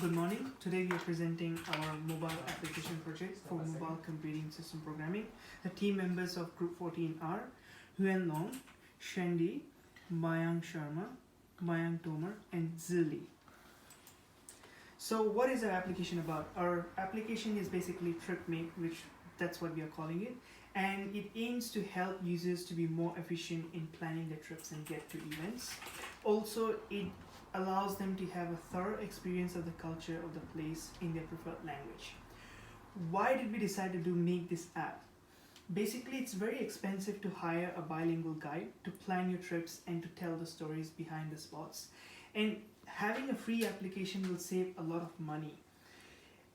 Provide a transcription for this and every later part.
Good morning. Today we are presenting our mobile application project for mobile computing system programming. The team members of Group 14 are Huan Long, Shendi, Mayank Sharma, Mayank Tomar, and Zili. So what is our application about? Our application is basically TripMate, which that's what we are calling it, and it aims to help users to be more efficient in planning their trips and get to events. Also, it allows them to have a thorough experience of the culture of the place in their preferred language. Why did we decide to make this app? Basically, it's very expensive to hire a bilingual guide to plan your trips and to tell the stories behind the spots. And having a free application will save a lot of money.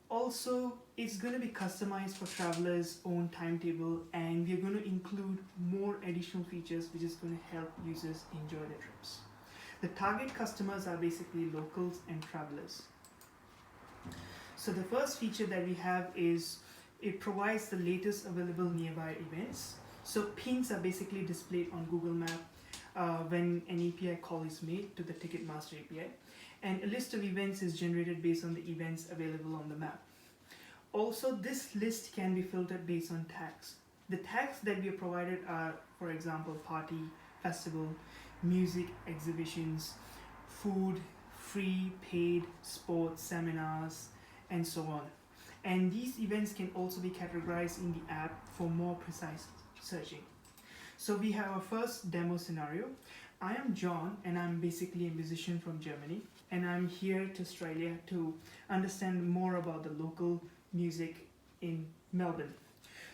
Also, it's going to be customized for travelers' own timetable, and we're going to include more additional features which is going to help users enjoy their trips. The target customers are basically locals and travelers. So the first feature that we have is it provides the latest available nearby events. So pins are basically displayed on Google Map when an API call is made to the Ticketmaster API. And a list of events is generated based on the events available on the map. Also, this list can be filtered based on tags. The tags that we are provided are, for example, party, festival, music, exhibitions, food, free, paid, sports, seminars, and so on. And these events can also be categorized in the app for more precise searching. So we have our first demo scenario. I am John, and I'm basically a musician from Germany, and I'm here to Australia to understand more about the local music in Melbourne.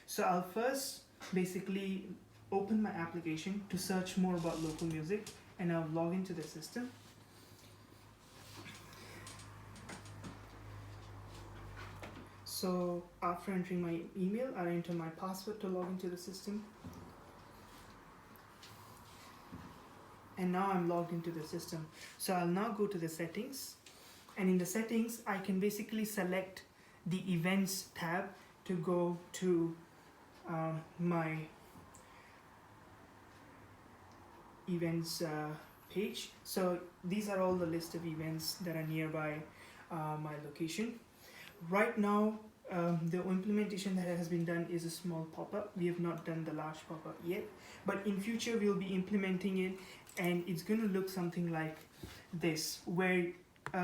So I'll first basically open my application to search more about local music, and I'll log into the system. So after entering my email, I enter my password to log into the system. And now I'm logged into the system. So I'll now go to the settings, and in the settings I can basically select the events tab to go to my events page. So these are all the list of events that are nearby my location. Right now the implementation that has been done is a small pop-up. We have not done the large pop-up yet, but in future we'll be implementing it, and it's going to look something like this, where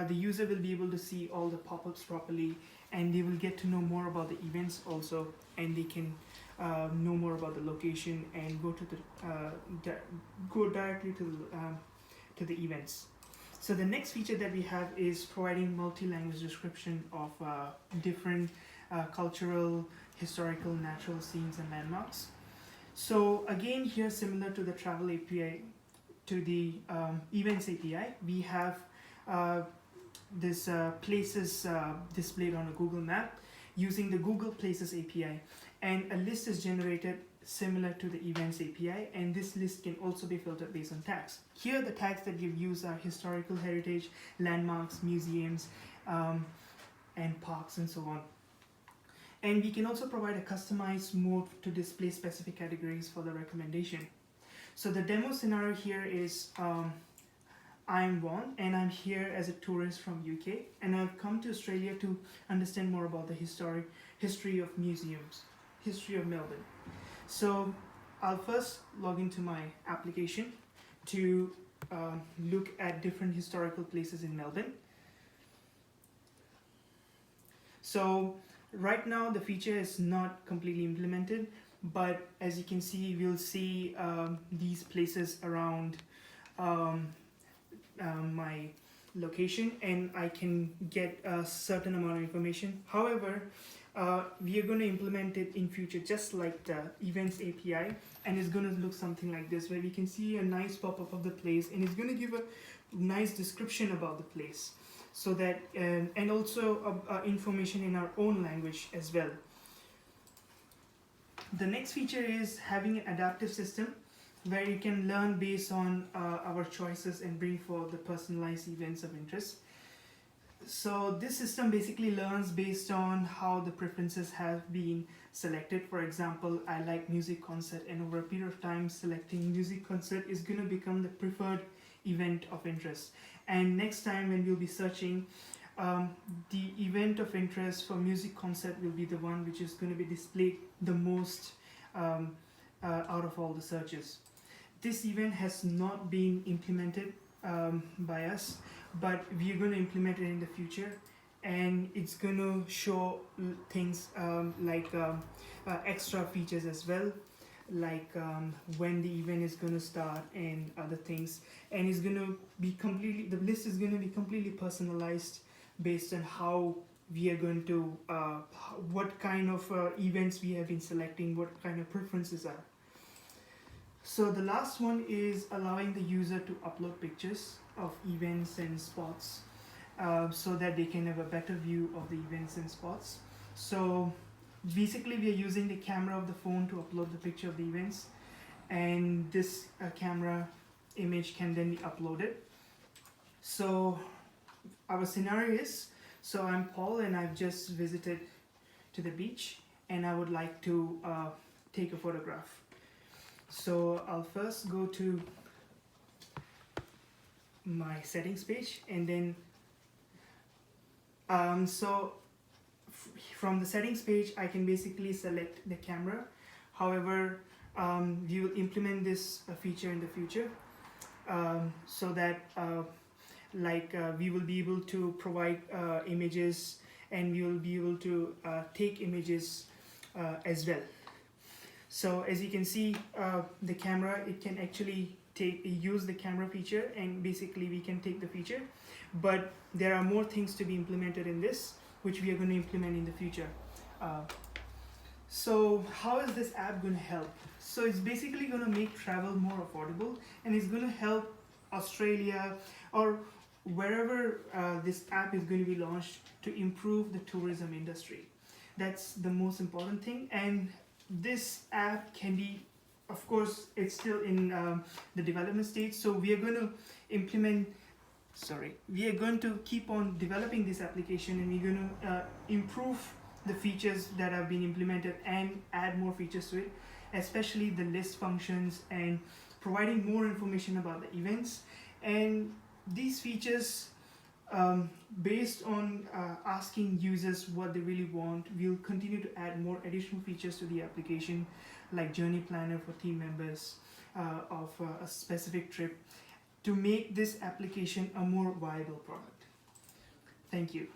the user will be able to see all the pop-ups properly, and they will get to know more about the events also, and they can know more about the location and go to the go directly to the events. So the next feature that we have is providing multi-language description of different cultural, historical, natural scenes and landmarks. So again, here, similar to the travel API, to the events API, we have this places displayed on a Google map using the Google Places API, and a list is generated similar to the events API, and this list can also be filtered based on tags. Here the tags that we've used are historical heritage, landmarks, museums, and parks, and so on. And we can also provide a customized mode to display specific categories for the recommendation. So the demo scenario here is I'm Juan, and I'm here as a tourist from UK, and I've come to Australia to understand more about the history of museums, history of Melbourne. So I'll first log into my application to look at different historical places in Melbourne. So right now the feature is not completely implemented, but as you can see, we'll see these places around my location, and I can get a certain amount of information. However, we are going to implement it in future just like the events API, and it's going to look something like this, where we can see a nice pop-up of the place, and it's going to give a nice description about the place, so that and also information in our own language as well. The next feature is having an adaptive system where you can learn based on our choices and bring forth the personalized events of interest. So this system basically learns based on how the preferences have been selected. For example, I like music concert, and over a period of time selecting music concert is going to become the preferred event of interest. And next time when we'll be searching the event of interest for music concert will be the one which is going to be displayed the most out of all the searches. This event has not been implemented by us, but we are going to implement it in the future, and it's going to show things like extra features as well, like when the event is going to start and other things. And it's going to be completely, the list is going to be completely personalized based on how we are going to what kind of events we have been selecting, what kind of preferences are. So the last one is allowing the user to upload pictures of events and spots, so that they can have a better view of the events and spots. So basically we are using the camera of the phone to upload the picture of the events, and this camera image can then be uploaded. So our scenario is, so I'm Paul and I've just visited to the beach and I would like to take a photograph. So I'll first go to my settings page, and then from the settings page I can basically select the camera. However, we will implement this feature in the future, so that we will be able to provide images, and we will be able to take images as well. So as you can see, the camera, it can actually use the camera feature, and basically we can take the feature, but there are more things to be implemented in this, which we are going to implement in the future. So how is this app going to help? So it's basically going to make travel more affordable, and it's going to help Australia or wherever this app is going to be launched to improve the tourism industry. That's the most important thing. And this app can be, of course, it's still in the development stage, so we are going to keep on developing this application, and we're going to improve the features that have been implemented and add more features to it, especially the list functions and providing more information about the events. And these features, based on asking users what they really want, we'll continue to add more additional features to the application, like journey planner for team members of a specific trip, to make this application a more viable product. Thank you.